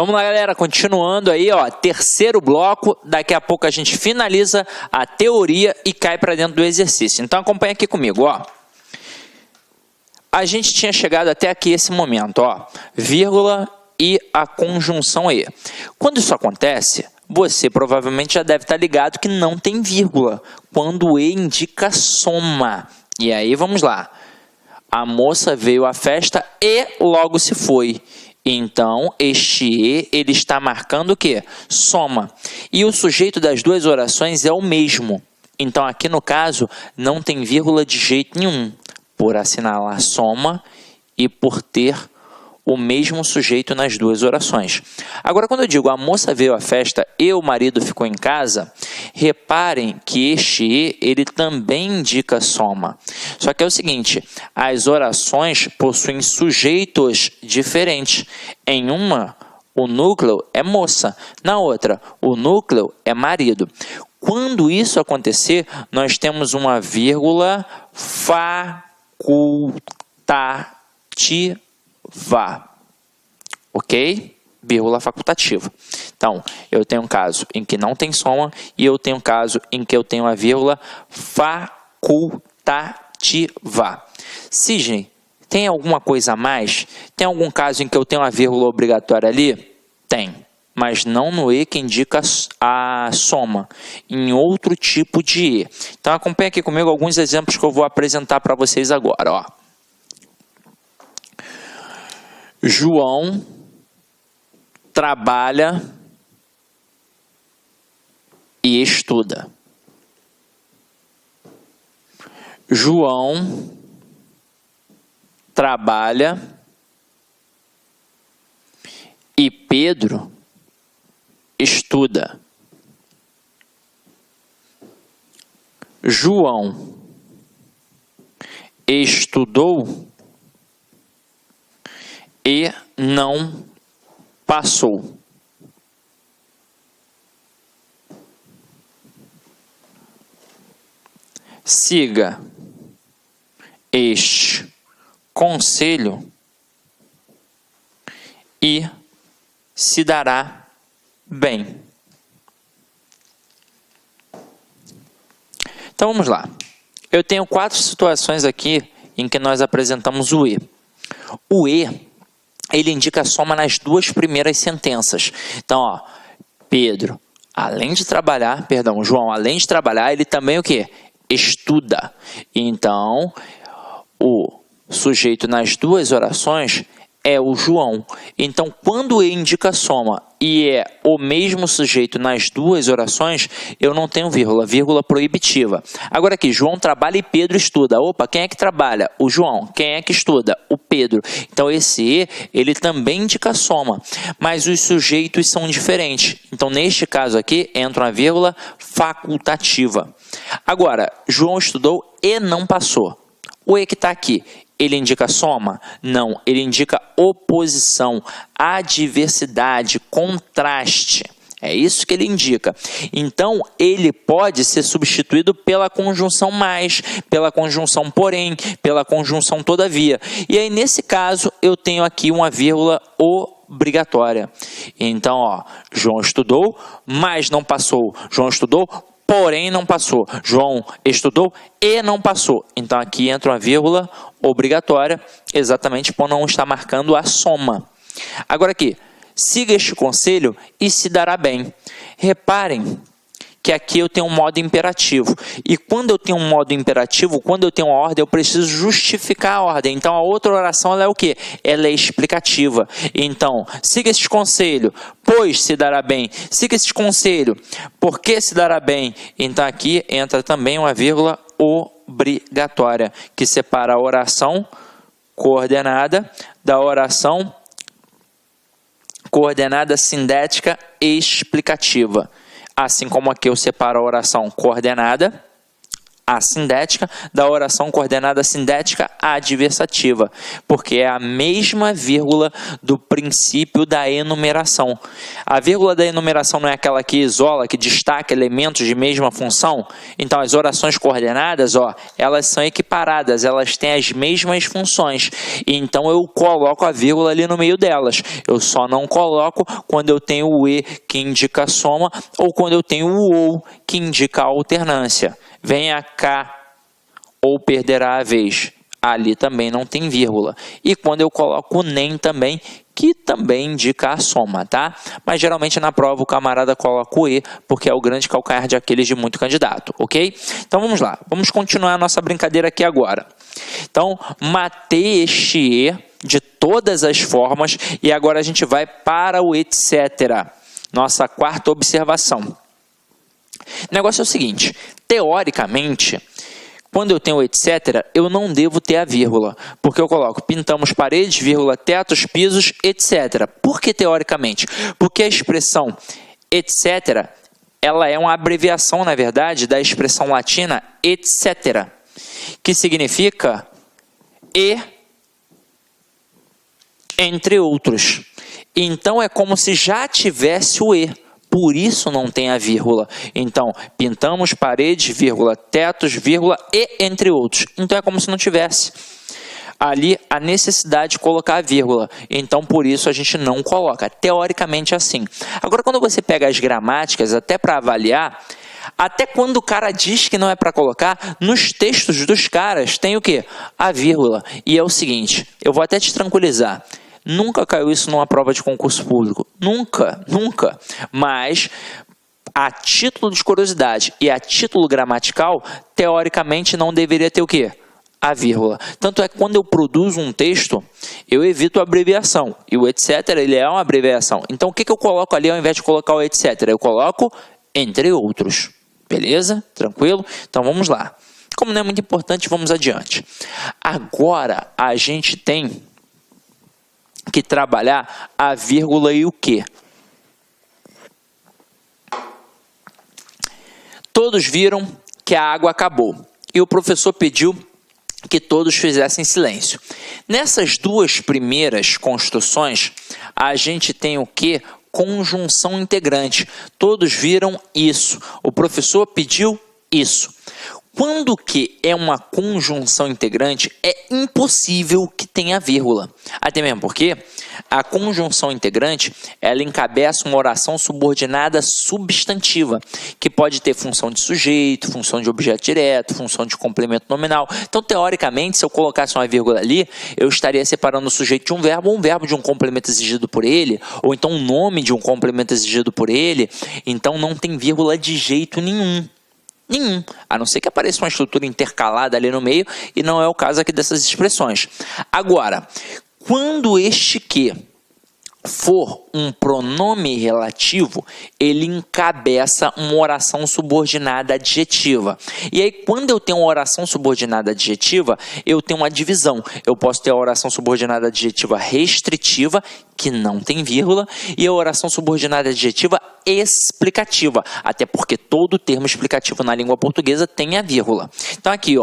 Vamos lá, galera, continuando aí, ó, terceiro bloco, daqui a pouco a gente finaliza a teoria e cai para dentro do exercício. Então acompanha aqui comigo, ó. A gente tinha chegado até aqui esse momento, ó, vírgula e a conjunção E. Quando isso acontece, você provavelmente já deve estar ligado que não tem vírgula, quando o E indica soma. E aí, vamos lá. A moça veio à festa e logo se foi. Então, este E, ele está marcando o quê? Soma. E o sujeito das duas orações é o mesmo. Então, aqui no caso, não tem vírgula de jeito nenhum, por assinalar soma e por ter o mesmo sujeito nas duas orações. Agora, quando eu digo a moça veio à festa e o marido ficou em casa, reparem que este E, ele também indica soma. Só que é o seguinte, as orações possuem sujeitos diferentes. Em uma, o núcleo é moça. Na outra, o núcleo é marido. Quando isso acontecer, nós temos uma vírgula facultativa. Ok? Vírgula facultativa. Então, eu tenho um caso em que não tem soma e eu tenho um caso em que eu tenho a vírgula facultativa. Sidney, tem alguma coisa a mais? Tem algum caso em que eu tenho uma vírgula obrigatória ali? Tem, mas não no E que indica a soma, em outro tipo de E. Então, acompanhe aqui comigo alguns exemplos que eu vou apresentar para vocês agora, ó. João trabalha e estuda. João trabalha e Pedro estuda. João estudou e não passou. Siga este conselho e se dará bem. Então vamos lá. Eu tenho 4 situações aqui em que nós apresentamos o E. O E, ele indica a soma nas 2 primeiras sentenças. Então, ó, Pedro, além de trabalhar, perdão, João, além de trabalhar, ele também o quê? Estuda. Então, o sujeito nas 2 orações é o João. Então, quando E indica soma e é o mesmo sujeito nas 2 orações, eu não tenho vírgula, vírgula proibitiva. Agora aqui, João trabalha e Pedro estuda. Opa, quem é que trabalha? O João. Quem é que estuda? O Pedro. Então, esse E, ele também indica soma, mas os sujeitos são diferentes. Então, neste caso aqui, entra uma vírgula facultativa. Agora, João estudou e não passou. O E que está aqui, ele indica soma? Não, ele indica oposição, adversidade, contraste. É isso que ele indica. Então, ele pode ser substituído pela conjunção mais, pela conjunção porém, pela conjunção todavia. E aí, nesse caso, eu tenho aqui uma vírgula obrigatória. Então, ó, João estudou, mas não passou. João estudou, porém não passou. João estudou e não passou. Então, aqui entra uma vírgula obrigatória, exatamente por não estar marcando a soma. Agora aqui, siga este conselho e se dará bem. Reparem que aqui eu tenho um modo imperativo. E quando eu tenho um modo imperativo, quando eu tenho uma ordem, eu preciso justificar a ordem. Então, a outra oração, ela é o quê? Ela é explicativa. Então, siga esse conselho, pois se dará bem. Siga esse conselho, porque se dará bem. Então, aqui entra também uma vírgula obrigatória, que separa a oração coordenada da oração coordenada sindética e explicativa. Assim como aqui eu separo a oração coordenada, assindética, da oração coordenada sintética adversativa, porque é a mesma vírgula do princípio da enumeração. A vírgula da enumeração não é aquela que isola, que destaca elementos de mesma função? Então, as orações coordenadas, elas são equiparadas, elas têm as mesmas funções. Então, eu coloco a vírgula ali no meio delas. Eu só não coloco quando eu tenho o e, que indica a soma, ou quando eu tenho o ou, que indica a alternância. Venha cá, ou perderá a vez. Ali também não tem vírgula. E quando eu coloco o nem também, que também indica a soma, tá? Mas geralmente na prova o camarada coloca o e, porque é o grande calcanhar de Aquiles de muito candidato, ok? Então vamos lá, vamos continuar a nossa brincadeira aqui agora. Então, matei este e de todas as formas, e agora a gente vai para o etc. Nossa quarta observação. O negócio é o seguinte, teoricamente, quando eu tenho etc, eu não devo ter a vírgula, porque eu coloco pintamos paredes, vírgula, tetos, pisos, etc. Por que teoricamente? Porque a expressão etc, ela é uma abreviação, na verdade, da expressão latina etc, que significa e entre outros. Então, é como se já tivesse o e. Por isso não tem a vírgula. Então, pintamos paredes, vírgula, tetos, vírgula, e entre outros. Então, é como se não tivesse ali a necessidade de colocar a vírgula. Então, por isso a gente não coloca. Teoricamente é assim. Agora, quando você pega as gramáticas, até para avaliar, até quando o cara diz que não é para colocar, nos textos dos caras tem o quê? A vírgula. E é o seguinte, eu vou até te tranquilizar. Nunca caiu isso numa prova de concurso público. Nunca, nunca. Mas, a título de curiosidade e a título gramatical, teoricamente não deveria ter o quê? A vírgula. Tanto é que quando eu produzo um texto, eu evito a abreviação. E o etc, ele é uma abreviação. Então, o que eu coloco ali ao invés de colocar o etc? Eu coloco entre outros. Beleza? Tranquilo? Então, vamos lá. Como não é muito importante, vamos adiante. Agora, a gente tem que trabalhar a vírgula e o quê? Todos viram que a água acabou e o professor pediu que todos fizessem silêncio. Nessas duas primeiras construções, a gente tem o quê? Conjunção integrante. Todos viram isso. O professor pediu isso. Quando que é uma conjunção integrante, é impossível que tenha vírgula. Até mesmo porque a conjunção integrante, ela encabeça uma oração subordinada substantiva, que pode ter função de sujeito, função de objeto direto, função de complemento nominal. Então, teoricamente, se eu colocasse uma vírgula ali, eu estaria separando o sujeito de um verbo, ou um verbo de um complemento exigido por ele, ou então um nome de um complemento exigido por ele. Então, não tem vírgula de jeito nenhum. Nenhum, a não ser que apareça uma estrutura intercalada ali no meio, e não é o caso aqui dessas expressões. Agora, quando este que for um pronome relativo, ele encabeça uma oração subordinada adjetiva. E aí, quando eu tenho uma oração subordinada adjetiva, eu tenho uma divisão. Eu posso ter a oração subordinada adjetiva restritiva, que não tem vírgula, e a oração subordinada adjetiva explicativa, até porque todo termo explicativo na língua portuguesa tem a vírgula. Então, aqui,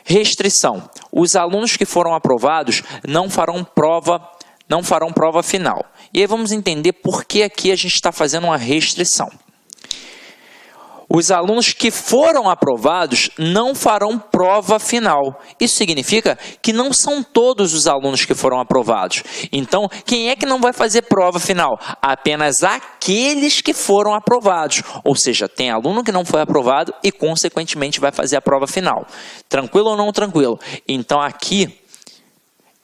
restrição. Os alunos que foram aprovados não farão prova final. E aí vamos entender por que aqui a gente está fazendo uma restrição. Os alunos que foram aprovados não farão prova final. Isso significa que não são todos os alunos que foram aprovados. Então, quem é que não vai fazer prova final? Apenas aqueles que foram aprovados. Ou seja, tem aluno que não foi aprovado e, consequentemente, vai fazer a prova final. Tranquilo ou não tranquilo? Então, aqui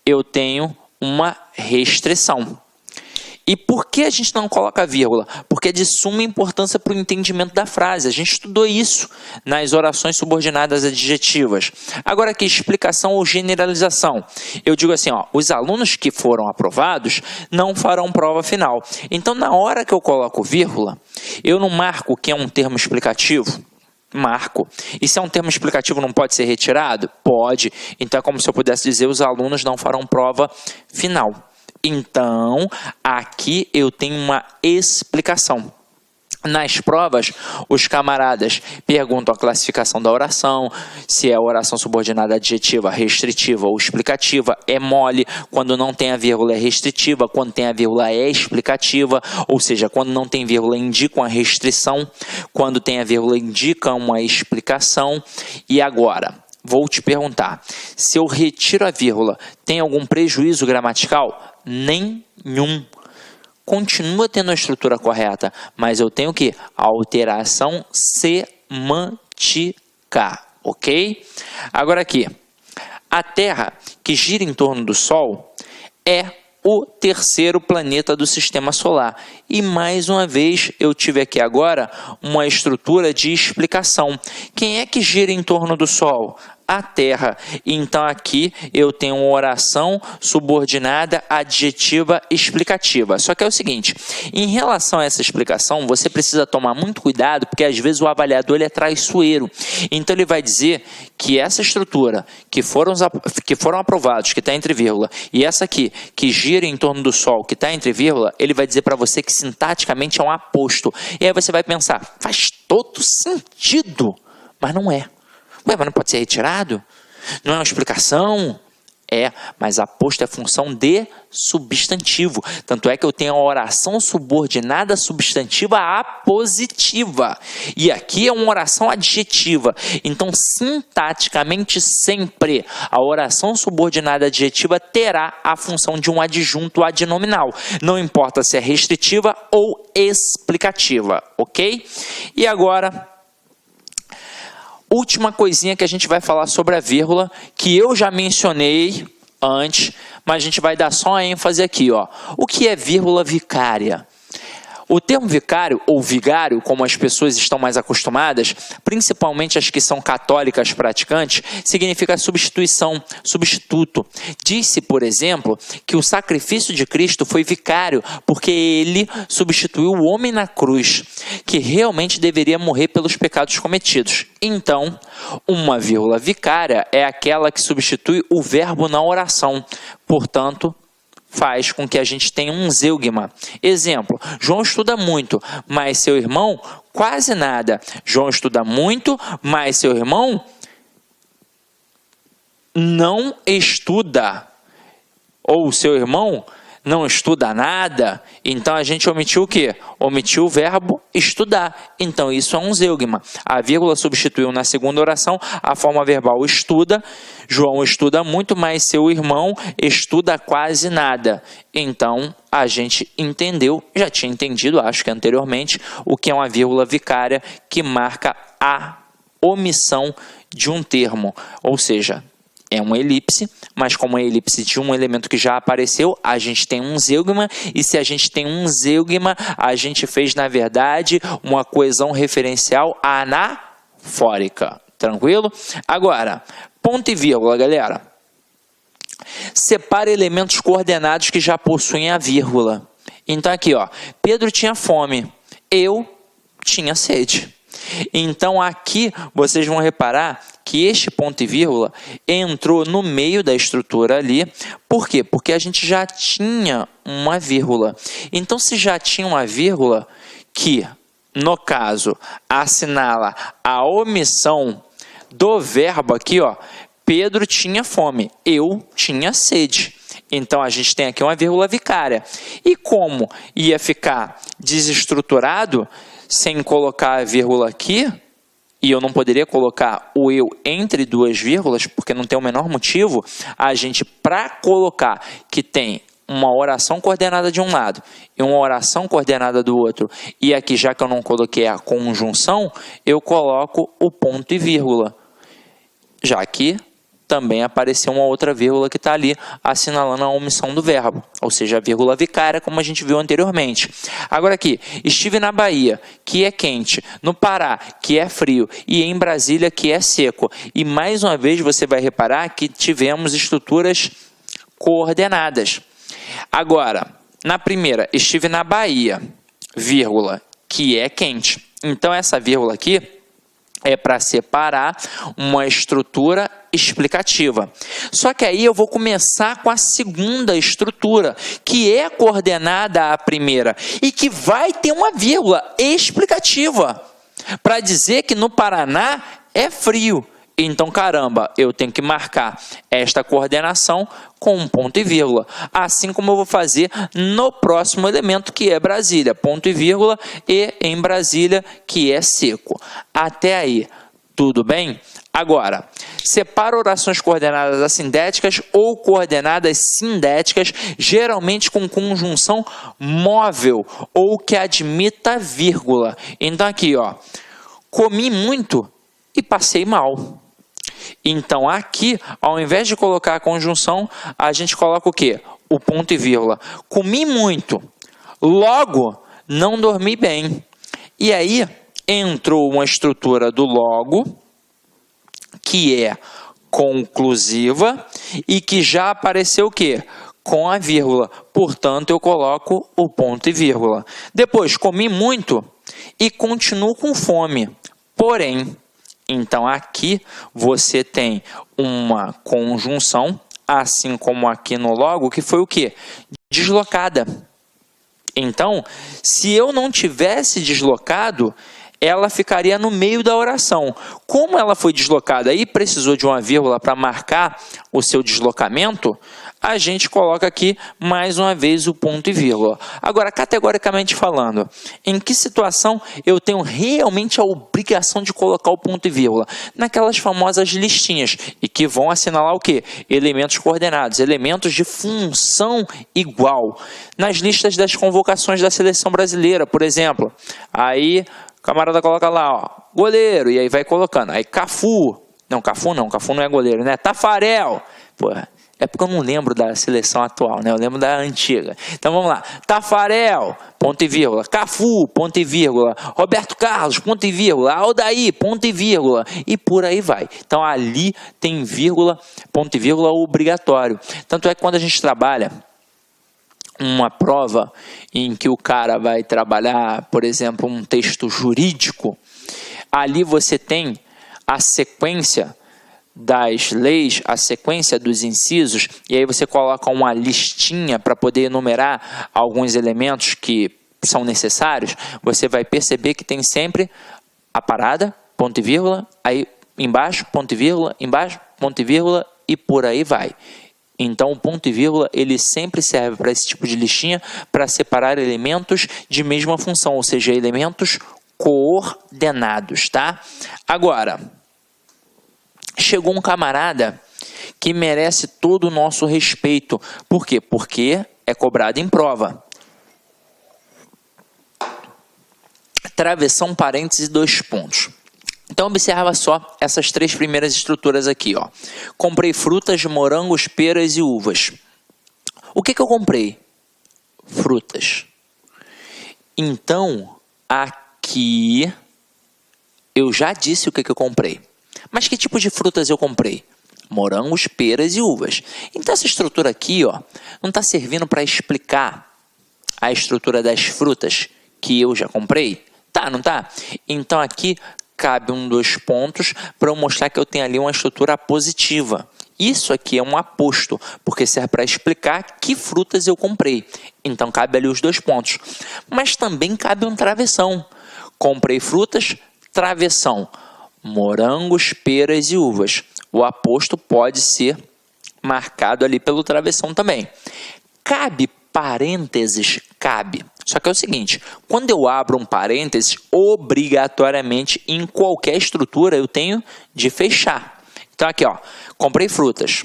eu tenho uma restrição. E por que a gente não coloca vírgula? Porque é de suma importância para o entendimento da frase. A gente estudou isso nas orações subordinadas adjetivas. Agora aqui, explicação ou generalização. Eu digo assim, os alunos que foram aprovados não farão prova final. Então, na hora que eu coloco vírgula, eu não marco que é um termo explicativo? Marco. E se é um termo explicativo, não pode ser retirado? Pode. Então, é como se eu pudesse dizer, os alunos não farão prova final. Então, aqui eu tenho uma explicação. Nas provas, os camaradas perguntam a classificação da oração, se é oração subordinada adjetiva, restritiva ou explicativa, é mole, quando não tem a vírgula é restritiva, quando tem a vírgula é explicativa, ou seja, quando não tem vírgula indica uma restrição, quando tem a vírgula indica uma explicação. E agora, vou te perguntar, se eu retiro a vírgula, tem algum prejuízo gramatical? Nenhum. Continua tendo a estrutura correta, mas eu tenho que alteração semântica, ok? Agora aqui, a Terra que gira em torno do Sol é o terceiro planeta do Sistema Solar. E mais uma vez eu tive aqui agora uma estrutura de explicação. Quem é que gira em torno do Sol? A Terra. Então aqui eu tenho uma oração subordinada adjetiva explicativa. Só que é o seguinte, em relação a essa explicação, você precisa tomar muito cuidado, porque às vezes o avaliador ele é traiçoeiro. Então ele vai dizer que essa estrutura que foram aprovados, que está entre vírgula, e essa aqui, que gira em torno do Sol, que está entre vírgula, ele vai dizer para você que sintaticamente é um aposto. E aí você vai pensar, faz todo sentido, mas não é. Ué, mas não pode ser retirado? Não é uma explicação? É, mas aposto é função de substantivo. Tanto é que eu tenho a oração subordinada substantiva apositiva. E aqui é uma oração adjetiva. Então, sintaticamente, sempre a oração subordinada adjetiva terá a função de um adjunto adnominal. Não importa se é restritiva ou explicativa, ok? E agora, última coisinha que a gente vai falar sobre a vírgula, que eu já mencionei antes, mas a gente vai dar só a ênfase aqui, ó. O que é vírgula vicária? O termo vicário, ou vigário, como as pessoas estão mais acostumadas, principalmente as que são católicas praticantes, significa substituição, substituto. Disse, por exemplo, que o sacrifício de Cristo foi vicário, porque ele substituiu o homem na cruz, que realmente deveria morrer pelos pecados cometidos. Então, uma vírgula vicária é aquela que substitui o verbo na oração. Portanto, faz com que a gente tenha um zeugma. Exemplo, João estuda muito, mas seu irmão quase nada. João estuda muito, mas seu irmão não estuda. Ou seu irmão não estuda nada. Então a gente omitiu o quê? Omitiu o verbo estudar. Então isso é um zeugma. A vírgula substituiu na segunda oração a forma verbal estuda. João estuda muito, mas seu irmão estuda quase nada. Então a gente entendeu, já tinha entendido, acho que anteriormente, o que é uma vírgula vicária que marca a omissão de um termo. Ou seja, é uma elipse, mas como é elipse de um elemento que já apareceu, a gente tem um zeugma, e se a gente tem um zeugma, a gente fez, na verdade, uma coesão referencial anafórica. Tranquilo? Agora, ponto e vírgula, galera. Separa elementos coordenados que já possuem a vírgula. Então aqui, ó, Pedro tinha fome, eu tinha sede. Então aqui vocês vão reparar que este ponto e vírgula entrou no meio da estrutura ali. Por quê? Porque a gente já tinha uma vírgula. Então, se já tinha uma vírgula que, no caso, assinala a omissão do verbo aqui, ó, Pedro tinha fome, eu tinha sede. Então, a gente tem aqui uma vírgula vicária. E como ia ficar desestruturado, sem colocar a vírgula aqui, e eu não poderia colocar o eu entre duas vírgulas, porque não tem o menor motivo, a gente, para colocar que tem uma oração coordenada de um lado e uma oração coordenada do outro, e aqui, já que eu não coloquei a conjunção, eu coloco o ponto e vírgula, já que também apareceu uma outra vírgula que está ali assinalando a omissão do verbo, ou seja, a vírgula vicária, como a gente viu anteriormente. Agora aqui, estive na Bahia, que é quente, no Pará, que é frio, e em Brasília, que é seco. E mais uma vez você vai reparar que tivemos estruturas coordenadas. Agora, na primeira, estive na Bahia, vírgula, que é quente. Então essa vírgula aqui é para separar uma estrutura explicativa. Só que aí eu vou começar com a segunda estrutura, que é coordenada à primeira e que vai ter uma vírgula explicativa para dizer que no Paraná é frio. Então, caramba, eu tenho que marcar esta coordenação com um ponto e vírgula, assim como eu vou fazer no próximo elemento, que é Brasília, ponto e vírgula, e em Brasília, que é seco. Até aí, tudo bem? Agora, separa orações coordenadas assindéticas ou coordenadas sindéticas, geralmente com conjunção móvel ou que admita vírgula. Então, aqui, ó, comi muito e passei mal. Então, aqui, ao invés de colocar a conjunção, a gente coloca o quê? O ponto e vírgula. Comi muito, logo não dormi bem. E aí, entrou uma estrutura do logo, que é conclusiva e que já apareceu o quê? Com a vírgula. Portanto, eu coloco o ponto e vírgula. Depois, comi muito e continuo com fome. Porém, então aqui você tem uma conjunção, assim como aqui no logo, que foi o quê? Deslocada. Então, se eu não tivesse deslocado, ela ficaria no meio da oração. Como ela foi deslocada e precisou de uma vírgula para marcar o seu deslocamento, a gente coloca aqui mais uma vez o ponto e vírgula. Agora, categoricamente falando, em que situação eu tenho realmente a obrigação de colocar o ponto e vírgula? Naquelas famosas listinhas, e que vão assinalar o quê? Elementos coordenados, elementos de função igual. Nas listas das convocações da seleção brasileira, por exemplo, aí o camarada coloca lá, ó, goleiro, e aí vai colocando. Aí Cafu Cafu não é goleiro, né? Tafarel, porra. É porque eu não lembro da seleção atual, né? Eu lembro da antiga. Então vamos lá. Tafarel, ponto e vírgula. Cafu, ponto e vírgula. Roberto Carlos, ponto e vírgula. Aldair, ponto e vírgula. E por aí vai. Então ali tem vírgula, ponto e vírgula obrigatório. Tanto é que quando a gente trabalha uma prova em que o cara vai trabalhar, por exemplo, um texto jurídico, ali você tem a sequência das leis, a sequência dos incisos, e aí você coloca uma listinha para poder enumerar alguns elementos que são necessários. Você vai perceber que tem sempre a parada, ponto e vírgula, aí embaixo, ponto e vírgula, embaixo, ponto e vírgula, e por aí vai. Então, o ponto e vírgula, ele sempre serve para esse tipo de listinha, para separar elementos de mesma função, ou seja, elementos coordenados, tá? Agora, chegou um camarada que merece todo o nosso respeito. Por quê? Porque é cobrado em prova. Travessão, parênteses, 2 pontos. Então, observa só essas 3 primeiras estruturas aqui, ó. Comprei frutas, morangos, peras e uvas. O que eu comprei? Frutas. Então, aqui, eu já disse o que eu comprei. Mas que tipo de frutas eu comprei? Morangos, peras e uvas. Então, essa estrutura aqui, ó, não está servindo para explicar a estrutura das frutas que eu já comprei? Tá, não tá? Então, aqui cabe 2 pontos para eu mostrar que eu tenho ali uma estrutura positiva. Isso aqui é um aposto, porque serve para explicar que frutas eu comprei. Então, cabe ali os 2 pontos. Mas também cabe um travessão. Comprei frutas, travessão. Morangos, peras e uvas. O aposto pode ser marcado ali pelo travessão também. Cabe parênteses? Cabe. Só que é o seguinte, quando eu abro um parênteses, obrigatoriamente em qualquer estrutura eu tenho de fechar. Então aqui, ó, comprei frutas.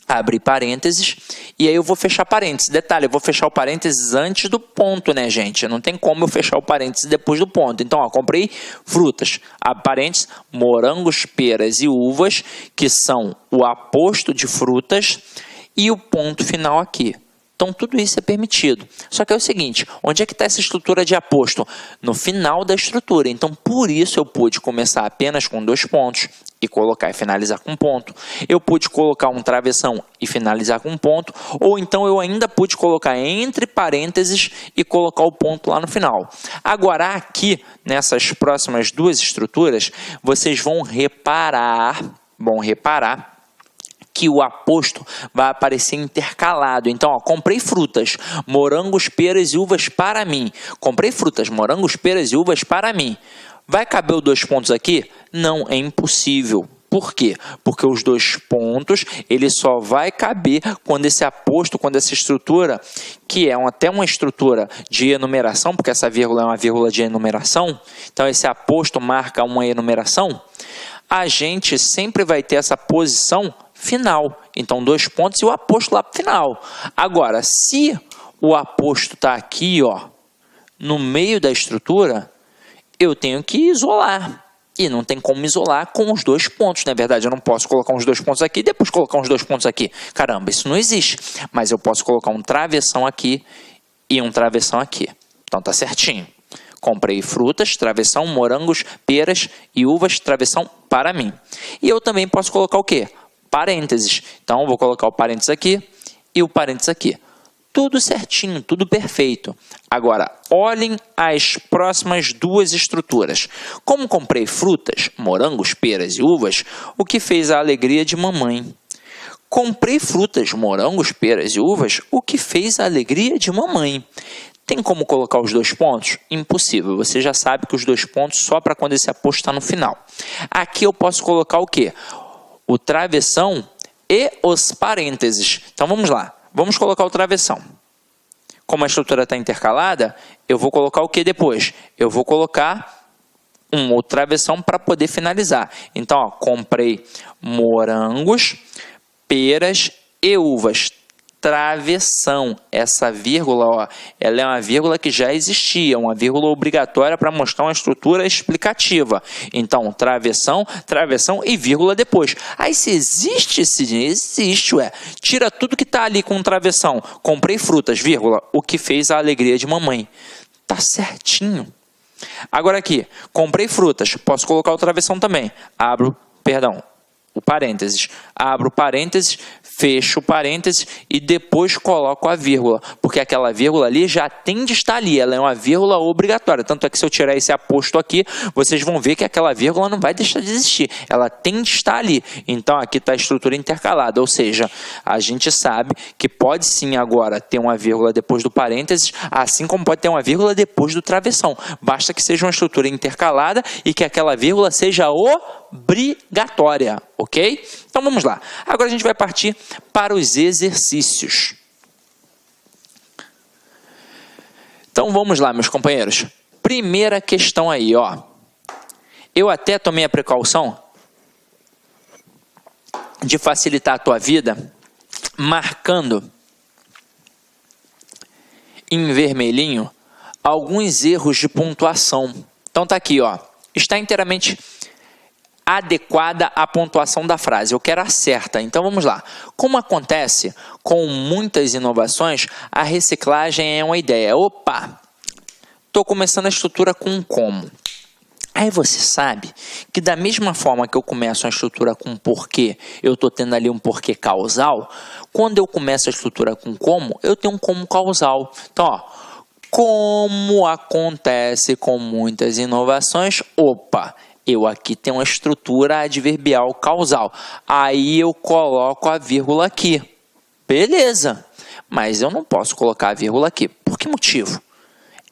Abri parênteses e aí eu vou fechar parênteses. Detalhe, eu vou fechar o parênteses antes do ponto, né, gente? Não tem como eu fechar o parênteses depois do ponto. Então, ó, comprei frutas. Abre parênteses, morangos, peras e uvas, que são o aposto de frutas, e o ponto final aqui. Então, tudo isso é permitido. Só que é o seguinte, onde é que está essa estrutura de aposto? No final da estrutura. Então, por isso eu pude começar apenas com 2 pontos e colocar e finalizar com um ponto. Eu pude colocar um travessão e finalizar com um ponto, ou então eu ainda pude colocar entre parênteses e colocar o ponto lá no final. Agora, aqui, nessas próximas 2 estruturas, vocês vão reparar que o aposto vai aparecer intercalado. Então, ó, comprei frutas, morangos, peras e uvas para mim. Comprei frutas, morangos, peras e uvas para mim. Vai caber os 2 pontos aqui? Não, é impossível. Por quê? Porque os 2 pontos, ele só vai caber quando esse aposto, quando essa estrutura, que é até uma estrutura de enumeração, porque essa vírgula é uma vírgula de enumeração, então esse aposto marca uma enumeração, a gente sempre vai ter essa posição final. Então, 2 pontos e o aposto lá para o final. Agora, se o aposto está aqui, ó, no meio da estrutura, eu tenho que isolar. E não tem como isolar com os 2 pontos. Na verdade, eu não posso colocar uns 2 pontos aqui e depois colocar uns 2 pontos aqui. Caramba, isso não existe. Mas eu posso colocar um travessão aqui e um travessão aqui. Então, tá certinho. Comprei frutas, travessão, morangos, peras e uvas, travessão para mim. E eu também posso colocar o quê? Parênteses. Então, eu vou colocar o parênteses aqui e o parênteses aqui. Tudo certinho, tudo perfeito. Agora, olhem as próximas 2 estruturas. Como comprei frutas, morangos, peras e uvas, o que fez a alegria de mamãe? Comprei frutas, morangos, peras e uvas, o que fez a alegria de mamãe? Tem como colocar os 2 pontos? Impossível. Você já sabe que os 2 pontos só para quando esse aposto está no final. Aqui eu posso colocar o quê? O travessão e os parênteses. Então, vamos lá. Vamos colocar o travessão. Como a estrutura está intercalada, eu vou colocar o que depois? Eu vou colocar um outro travessão para poder finalizar. Então, ó, comprei morangos, peras e uvas. Travessão. Essa vírgula, ó, ela é uma vírgula que já existia, uma vírgula obrigatória para mostrar uma estrutura explicativa. Então, travessão, travessão e vírgula depois. Aí, se existe, ué. Tira tudo que está ali com travessão. Comprei frutas, vírgula, o que fez a alegria de mamãe. Tá certinho. Agora aqui, comprei frutas, posso colocar o travessão também. O parênteses. Abro o parênteses, fecho o parênteses e depois coloco a vírgula, porque aquela vírgula ali já tem de estar ali, ela é uma vírgula obrigatória, tanto é que se eu tirar esse aposto aqui, vocês vão ver que aquela vírgula não vai deixar de existir, ela tem de estar ali. Então aqui está a estrutura intercalada, ou seja, a gente sabe que pode sim agora ter uma vírgula depois do parênteses, assim como pode ter uma vírgula depois do travessão, basta que seja uma estrutura intercalada e que aquela vírgula seja obrigatória, ok? Então vamos lá. Agora a gente vai partir para os exercícios. Então vamos lá, meus companheiros. Primeira questão aí, ó. Eu até tomei a precaução de facilitar a tua vida, marcando em vermelhinho alguns erros de pontuação. Então tá aqui, ó. Está inteiramente adequada à pontuação da frase. Eu quero a certa. Então vamos lá. Como acontece com muitas inovações, a reciclagem é uma ideia. Opa! Estou começando a estrutura com um como. Aí você sabe que da mesma forma que eu começo a estrutura com porquê, eu estou tendo ali um porquê causal, quando eu começo a estrutura com como, eu tenho um como causal. Então, ó, como acontece com muitas inovações, opa, eu aqui tenho uma estrutura adverbial causal. Aí eu coloco a vírgula aqui. Beleza, mas eu não posso colocar a vírgula aqui. Por que motivo?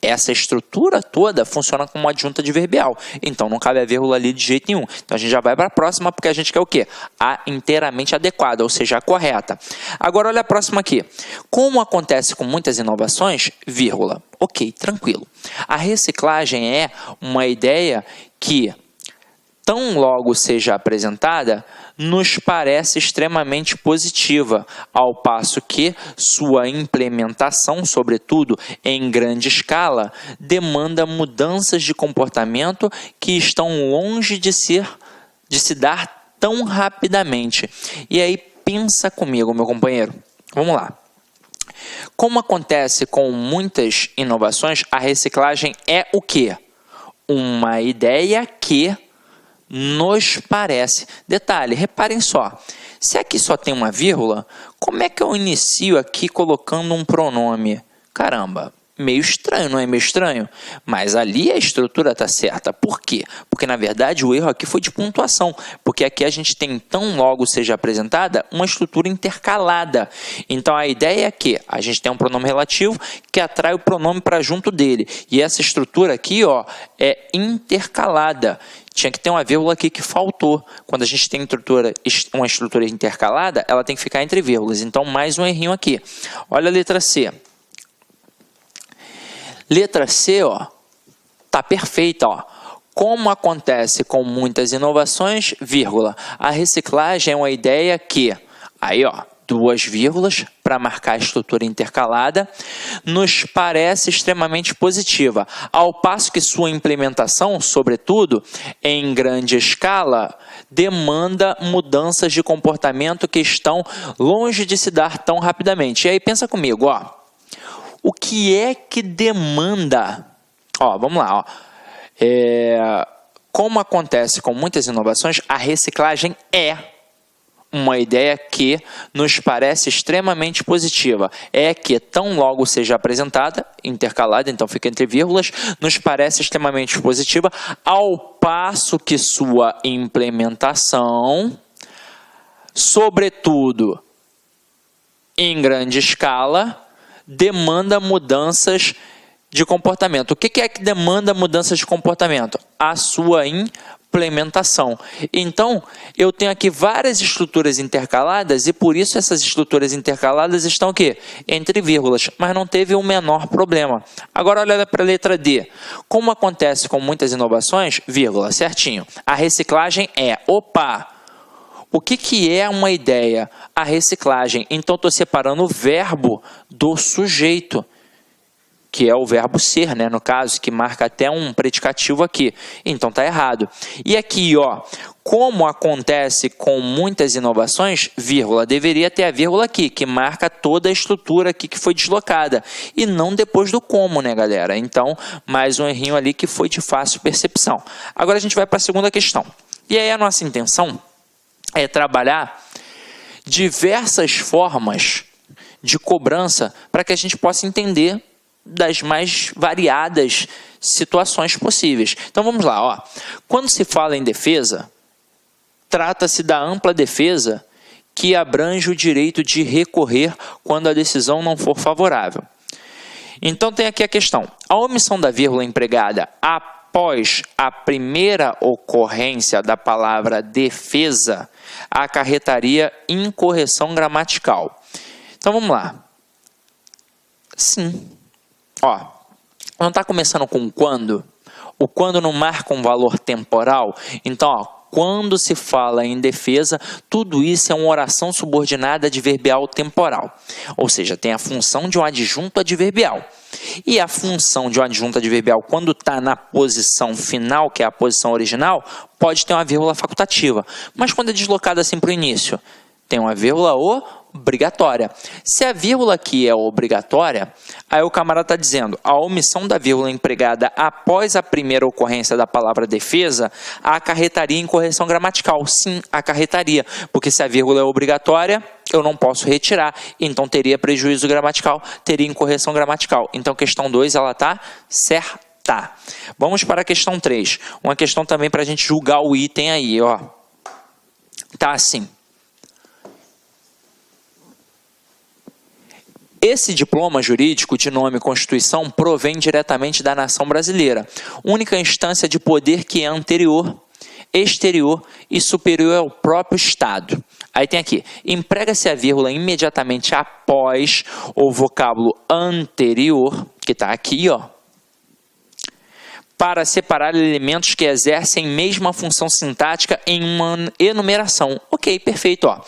Essa estrutura toda funciona como uma adjunta adverbial. Então, não cabe a vírgula ali de jeito nenhum. Então, a gente já vai para a próxima, porque a gente quer o quê? A inteiramente adequada, ou seja, a correta. Agora, olha a próxima aqui. Como acontece com muitas inovações, vírgula. Ok, tranquilo. A reciclagem é uma ideia que, tão logo seja apresentada, nos parece extremamente positiva, ao passo que sua implementação, sobretudo em grande escala, demanda mudanças de comportamento que estão longe de se dar tão rapidamente. E aí, pensa comigo, meu companheiro. Vamos lá. Como acontece com muitas inovações, a reciclagem é o quê? Uma ideia que nos parece. Detalhe, reparem só, se aqui só tem uma vírgula, como é que eu inicio aqui colocando um pronome? Caramba, meio estranho, não é meio estranho? Mas ali a estrutura está certa. Por quê? Porque, na verdade, o erro aqui foi de pontuação. Porque aqui a gente tem, tão logo seja apresentada, uma estrutura intercalada. Então, a ideia é que a gente tem um pronome relativo que atrai o pronome para junto dele. E essa estrutura aqui, ó, é intercalada. Tinha que ter uma vírgula aqui que faltou. Quando a gente tem uma estrutura intercalada, ela tem que ficar entre vírgulas. Então, mais um errinho aqui. Olha a letra C. Letra C, ó, tá perfeita, ó. Como acontece com muitas inovações, vírgula, a reciclagem é uma ideia que, aí, ó, duas vírgulas para marcar a estrutura intercalada, nos parece extremamente positiva, ao passo que sua implementação, sobretudo em grande escala, demanda mudanças de comportamento que estão longe de se dar tão rapidamente. E aí pensa comigo, ó. O que é que demanda? Ó, vamos lá. Ó. Como acontece com muitas inovações, a reciclagem é uma ideia que nos parece extremamente positiva. É que, tão logo seja apresentada, intercalada, então fica entre vírgulas, nos parece extremamente positiva, ao passo que sua implementação, sobretudo em grande escala, demanda mudanças de comportamento. O que é que demanda mudanças de comportamento? A sua implementação. Então, eu tenho aqui várias estruturas intercaladas e por isso essas estruturas intercaladas estão o quê? Entre vírgulas, mas não teve o menor problema. Agora olha para a letra D. Como acontece com muitas inovações, vírgula, certinho. A reciclagem é, opa, o que é uma ideia? A reciclagem. Então, estou separando o verbo do sujeito, que é o verbo ser, né? No caso, que marca até um predicativo aqui. Então, está errado. E aqui, ó, como acontece com muitas inovações, vírgula, deveria ter a vírgula aqui, que marca toda a estrutura aqui que foi deslocada. E não depois do como, né, galera? Então, mais um errinho ali que foi de fácil percepção. Agora, a gente vai para a segunda questão. E aí, a nossa intenção é trabalhar diversas formas de cobrança para que a gente possa entender das mais variadas situações possíveis. Então vamos lá, ó. Quando se fala em defesa, trata-se da ampla defesa que abrange o direito de recorrer quando a decisão não for favorável. Então tem aqui a questão. A omissão da vírgula empregada após a primeira ocorrência da palavra defesa acarretaria incorreção gramatical. Então vamos lá. Sim. Ó, não está começando com quando? O quando não marca um valor temporal? Então, ó, quando se fala em defesa, tudo isso é uma oração subordinada adverbial temporal. Ou seja, tem a função de um adjunto adverbial. E a função de um adjunto adverbial, quando está na posição final, que é a posição original, pode ter uma vírgula facultativa. Mas quando é deslocada assim para o início, tem uma vírgula obrigatória. Se a vírgula aqui é obrigatória, aí o camarada está dizendo a omissão da vírgula empregada após a primeira ocorrência da palavra defesa acarretaria incorreção gramatical. Sim, acarretaria, porque se a vírgula é obrigatória, eu não posso retirar, então teria prejuízo gramatical, teria incorreção gramatical. Então, questão 2, ela está certa. Vamos para a questão 3. Uma questão também para a gente julgar o item aí, ó. Tá assim. Esse diploma jurídico de nome Constituição provém diretamente da nação brasileira, única instância de poder que é anterior, exterior e superior ao próprio Estado. Aí tem aqui, emprega-se a vírgula imediatamente após o vocábulo anterior, que está aqui, ó, para separar elementos que exercem mesma função sintática em uma enumeração. Ok, perfeito, ó.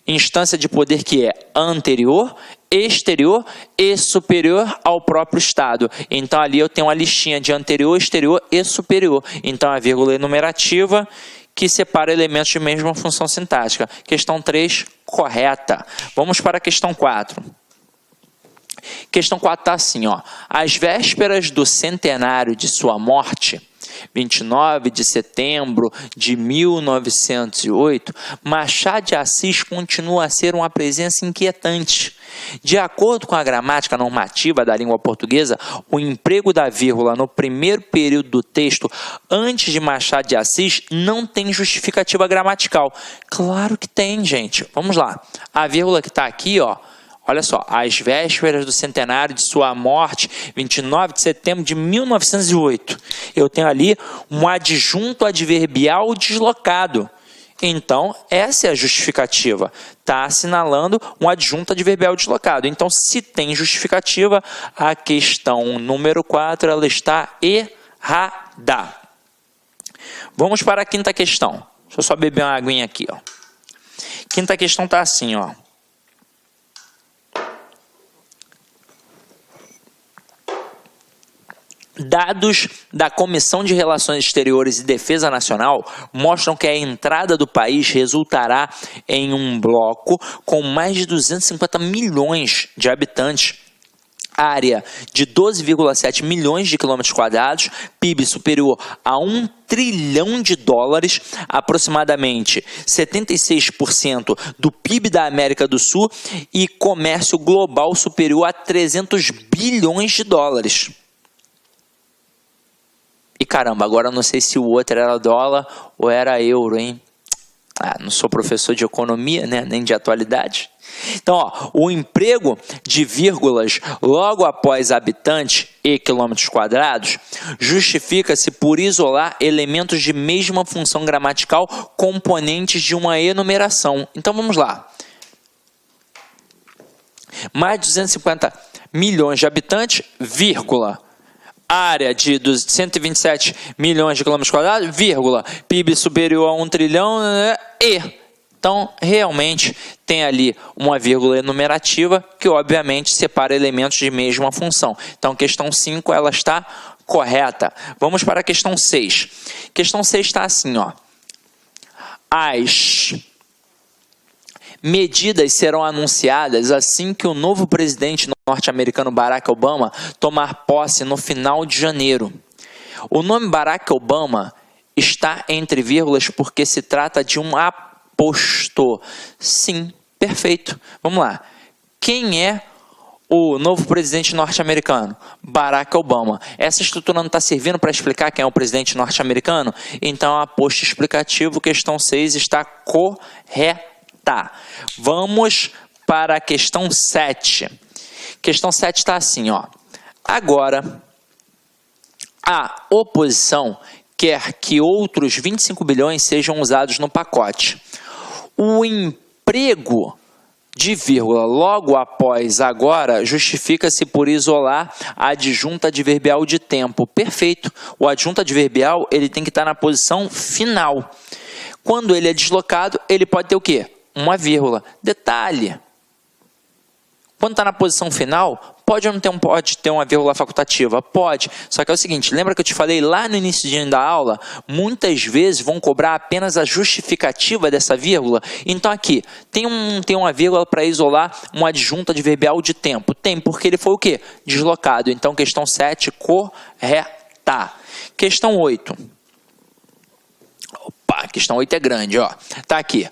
Instância de poder que é anterior, exterior e superior ao próprio Estado. Então, ali eu tenho uma listinha de anterior, exterior e superior. Então, a vírgula enumerativa que separa elementos de mesma função sintática. Questão 3, correta. Vamos para a questão 4. Questão 4 está assim, ó. Às vésperas do centenário de sua morte, 29 de setembro de 1908, Machado de Assis continua a ser uma presença inquietante. De acordo com a gramática normativa da língua portuguesa, o emprego da vírgula no primeiro período do texto, antes de Machado de Assis, não tem justificativa gramatical. Claro que tem, gente. Vamos lá. A vírgula que está aqui, ó. Olha só, às vésperas do centenário de sua morte, 29 de setembro de 1908. Eu tenho ali um adjunto adverbial deslocado. Então, essa é a justificativa. Está assinalando um adjunto adverbial deslocado. Então, se tem justificativa, a questão número 4 ela está errada. Vamos para a quinta questão. Deixa eu só beber uma aguinha aqui, ó. Quinta questão está assim, ó. Dados da Comissão de Relações Exteriores e Defesa Nacional mostram que a entrada do país resultará em um bloco com mais de 250 milhões de habitantes, área de 12,7 milhões de quilômetros quadrados, PIB superior a 1 trilhão de dólares, aproximadamente 76% do PIB da América do Sul e comércio global superior a 300 bilhões de dólares. E caramba, agora eu não sei se o outro era dólar ou era euro, hein? Não sou professor de economia, né? Nem de atualidade. Então, ó, o emprego de vírgulas logo após habitante e quilômetros quadrados justifica-se por isolar elementos de mesma função gramatical componentes de uma enumeração. Então, vamos lá. Mais de 250 milhões de habitantes, vírgula. Área de 127 milhões de quilômetros quadrados, vírgula, PIB superior a 1 trilhão e... Então, realmente, tem ali uma vírgula enumerativa que, obviamente, separa elementos de mesma função. Então, questão 5, ela está correta. Vamos para a questão 6. Questão 6 está assim, ó. As medidas serão anunciadas assim que o novo presidente norte-americano Barack Obama tomar posse no final de janeiro. O nome Barack Obama está entre vírgulas porque se trata de um aposto. Sim, perfeito. Vamos lá. Quem é o novo presidente norte-americano? Barack Obama. Essa estrutura não está servindo para explicar quem é o presidente norte-americano? Então, aposto explicativo, questão 6 está correta. Vamos para a questão 7. Questão 7 está assim, ó. Agora, a oposição quer que outros 25 bilhões sejam usados no pacote. O emprego de vírgula logo após agora justifica-se por isolar a adjunta adverbial de tempo. Perfeito. O adjunto adverbial ele tem que estar na posição final. Quando ele é deslocado, ele pode ter o quê? Uma vírgula. Detalhe. Quando está na posição final, pode ou não pode ter uma vírgula facultativa? Pode. Só que é o seguinte, lembra que eu te falei lá no início da aula? Muitas vezes vão cobrar apenas a justificativa dessa vírgula. Então aqui, tem uma vírgula para isolar um adjunto adverbial de tempo. Tem, porque ele foi o quê? Deslocado. Então, questão 7, correta. Questão 8. Opa, questão 8 é grande, ó. Tá aqui.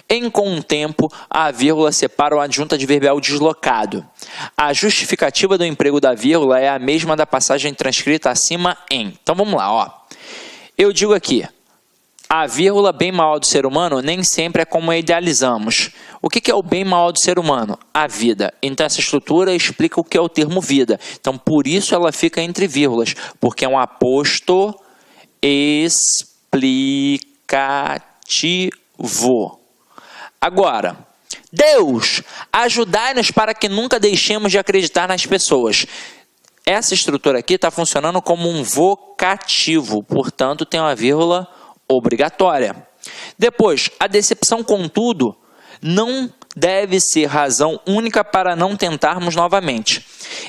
Em com o tempo, a vírgula separa o adjunto adverbial deslocado. A justificativa do emprego da vírgula é a mesma da passagem transcrita acima em. Então vamos lá, ó. Eu digo aqui, a vírgula bem maior do ser humano nem sempre é como idealizamos. O que é o bem maior do ser humano? A vida. Então essa estrutura explica o que é o termo vida. Então por isso ela fica entre vírgulas, porque é um aposto explicativo. Agora, Deus, ajudai-nos para que nunca deixemos de acreditar nas pessoas. Essa estrutura aqui está funcionando como um vocativo, portanto tem uma vírgula obrigatória. Depois, a decepção, contudo, não deve ser razão única para não tentarmos novamente.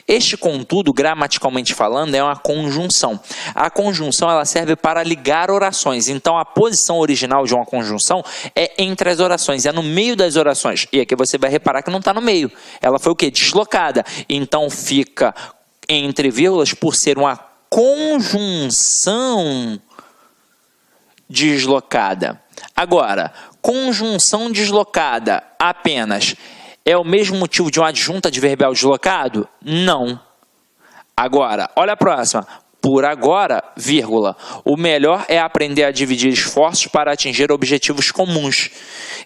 Este, contudo, gramaticalmente falando, é uma conjunção. A conjunção ela serve para ligar orações. Então, a posição original de uma conjunção é entre as orações, é no meio das orações. E aqui você vai reparar que não está no meio. Ela foi o quê? Deslocada. Então, fica entre vírgulas por ser uma conjunção deslocada. Agora, conjunção deslocada apenas é o mesmo motivo de uma adjunta adverbial deslocado? Não. Agora, olha a próxima. Por agora, vírgula. O melhor é aprender a dividir esforços para atingir objetivos comuns.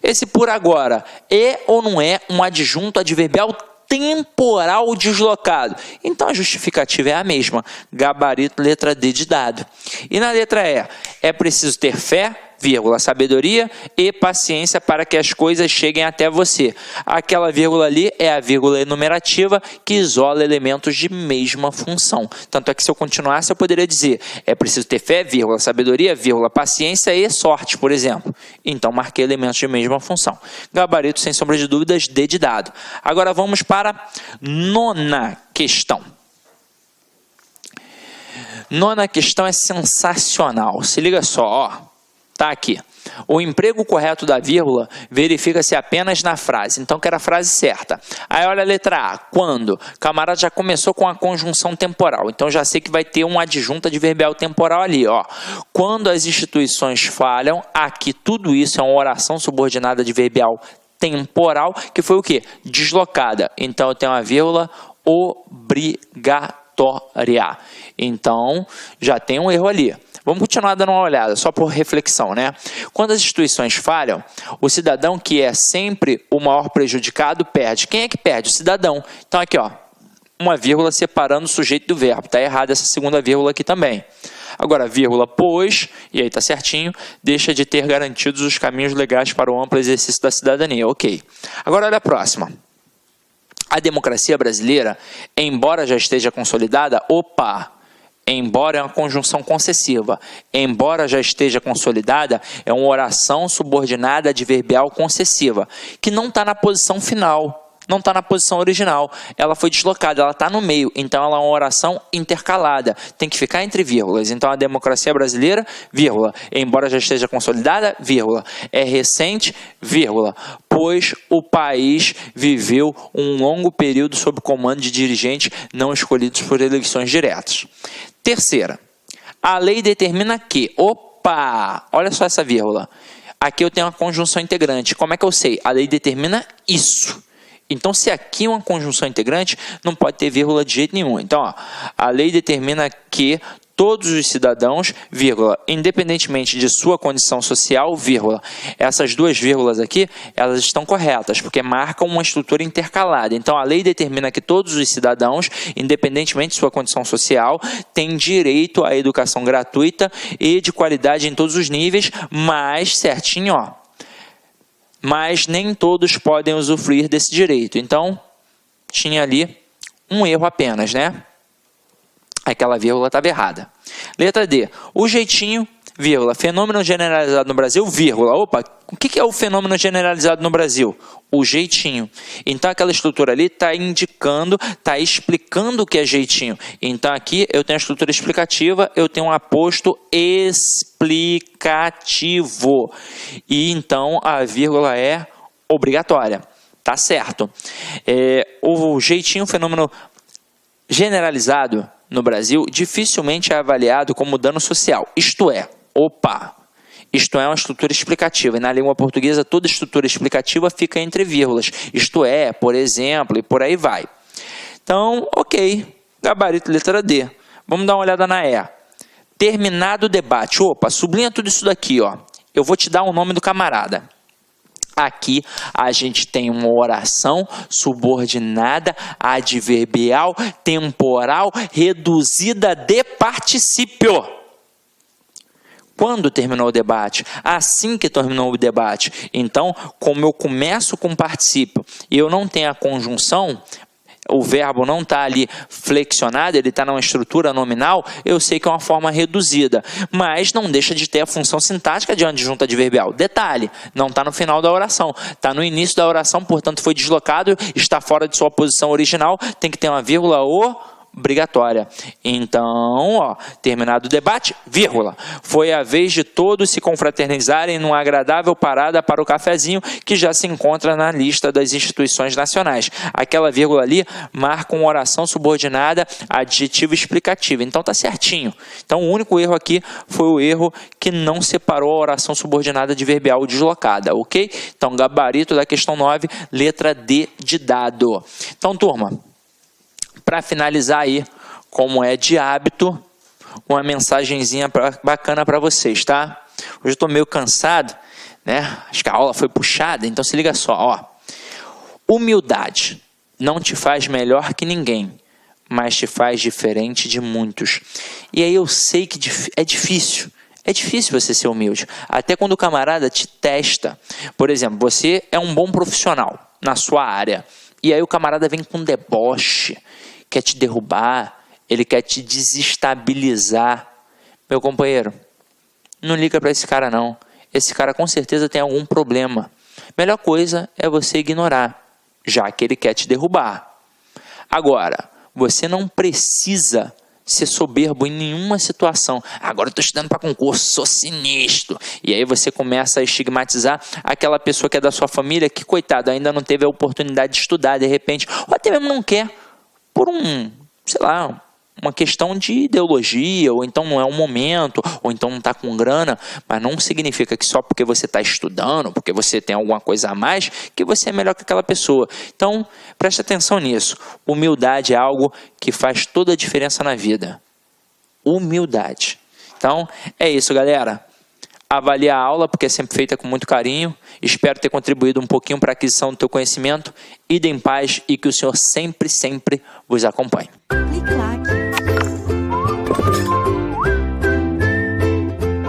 Esse por agora é ou não é um adjunto adverbial temporal deslocado? Então a justificativa é a mesma. Gabarito, letra D de dado. E na letra E, é preciso ter fé, vírgula, sabedoria e paciência para que as coisas cheguem até você. Aquela vírgula ali é a vírgula enumerativa que isola elementos de mesma função. Tanto é que se eu continuasse eu poderia dizer, é preciso ter fé, vírgula, sabedoria, vírgula, paciência e sorte, por exemplo. Então marquei elementos de mesma função. Gabarito, sem sombra de dúvidas, D de dado. Agora vamos para a nona questão. Nona questão é sensacional. Se liga só, ó. Tá aqui. O emprego correto da vírgula verifica-se apenas na frase. Então, quero a frase certa. Aí, olha a letra A. Quando? Camarada já começou com a conjunção temporal. Então, já sei que vai ter um adjunto adverbial temporal ali. Ó. Quando as instituições falham, aqui tudo isso é uma oração subordinada adverbial temporal, que foi o quê? Deslocada. Então, eu tenho uma vírgula obrigatória. Então, já tem um erro ali. Vamos continuar dando uma olhada, só por reflexão, né? Quando as instituições falham, o cidadão, que é sempre o maior prejudicado, perde. Quem é que perde? O cidadão. Então, aqui, ó, uma vírgula separando o sujeito do verbo. Está errada essa segunda vírgula aqui também. Agora, vírgula, pois, e aí está certinho, deixa de ter garantidos os caminhos legais para o amplo exercício da cidadania. Ok. Agora, olha a próxima. A democracia brasileira, embora já esteja consolidada, embora é uma conjunção concessiva, embora já esteja consolidada, é uma oração subordinada adverbial concessiva, que não está na posição final, não está na posição original, ela foi deslocada, ela está no meio, então ela é uma oração intercalada, tem que ficar entre vírgulas. Então a democracia brasileira, vírgula, embora já esteja consolidada, vírgula, é recente, vírgula, pois o país viveu um longo período sob comando de dirigentes não escolhidos por eleições diretas. Terceira, a lei determina que, olha só essa vírgula, aqui eu tenho uma conjunção integrante, como é que eu sei? A lei determina isso. Então, se aqui é uma conjunção integrante, não pode ter vírgula de jeito nenhum. Então, ó, a lei determina que todos os cidadãos, vírgula, independentemente de sua condição social, vírgula. Essas duas vírgulas aqui, elas estão corretas, porque marcam uma estrutura intercalada. Então, a lei determina que todos os cidadãos, independentemente de sua condição social, têm direito à educação gratuita e de qualidade em todos os níveis, mas, certinho, ó, mas nem todos podem usufruir desse direito. Então, tinha ali um erro apenas, né? Aquela vírgula estava errada. Letra D. O jeitinho, vírgula, fenômeno generalizado no Brasil, vírgula. O que é o fenômeno generalizado no Brasil? O jeitinho. Então, aquela estrutura ali está indicando, está explicando o que é jeitinho. Então, aqui eu tenho a estrutura explicativa, eu tenho um aposto explicativo. E, então, a vírgula é obrigatória. Tá certo. O jeitinho, fenômeno generalizado no Brasil, dificilmente é avaliado como dano social. Isto é, isto é uma estrutura explicativa. E na língua portuguesa, toda estrutura explicativa fica entre vírgulas. Isto é, por exemplo, e por aí vai. Então, ok. Gabarito, letra D. Vamos dar uma olhada na E. Terminado o debate. Sublinha tudo isso daqui, ó. Eu vou te dar o nome do camarada. Aqui a gente tem uma oração subordinada, adverbial, temporal, reduzida de particípio. Quando terminou o debate? Assim que terminou o debate. Então, como eu começo com particípio e eu não tenho a conjunção, o verbo não está ali flexionado, ele está numa estrutura nominal, eu sei que é uma forma reduzida, mas não deixa de ter a função sintática de adjunto adverbial. Detalhe, não está no final da oração, está no início da oração, portanto foi deslocado, está fora de sua posição original, tem que ter uma vírgula obrigatória. Então, ó, terminado o debate, vírgula. Foi a vez de todos se confraternizarem numa agradável parada para o cafezinho que já se encontra na lista das instituições nacionais. Aquela vírgula ali marca uma oração subordinada adjetivo explicativo. Então tá certinho. Então o único erro aqui foi o erro que não separou a oração subordinada adverbial deslocada, ok? Então gabarito da questão 9, letra D de dado. Então turma, para finalizar aí, como é de hábito, uma mensagenzinha bacana para vocês, tá? Hoje eu estou meio cansado, né? Acho que a aula foi puxada, então se liga só, ó. Humildade não te faz melhor que ninguém, mas te faz diferente de muitos. E aí eu sei que é difícil. É difícil você ser humilde. Até quando o camarada te testa. Por exemplo, você é um bom profissional na sua área. E aí o camarada vem com deboche, quer te derrubar, ele quer te desestabilizar. Meu companheiro, não liga para esse cara não. Esse cara com certeza tem algum problema. Melhor coisa é você ignorar, já que ele quer te derrubar. Agora, você não precisa ser soberbo em nenhuma situação. Agora eu estou estudando para concurso, sou sinistro. E aí você começa a estigmatizar aquela pessoa que é da sua família, que, coitado, ainda não teve a oportunidade de estudar, de repente, ou até mesmo não quer, por sei lá, uma questão de ideologia, ou então não é um momento, ou então não está com grana, mas não significa que só porque você está estudando, porque você tem alguma coisa a mais, que você é melhor que aquela pessoa. Então, preste atenção nisso. Humildade é algo que faz toda a diferença na vida. Humildade. Então, é isso, galera. Avalie a aula, porque é sempre feita com muito carinho. Espero ter contribuído um pouquinho para a aquisição do teu conhecimento. Ide em paz e que o Senhor sempre, sempre vos acompanhe. Clique lá.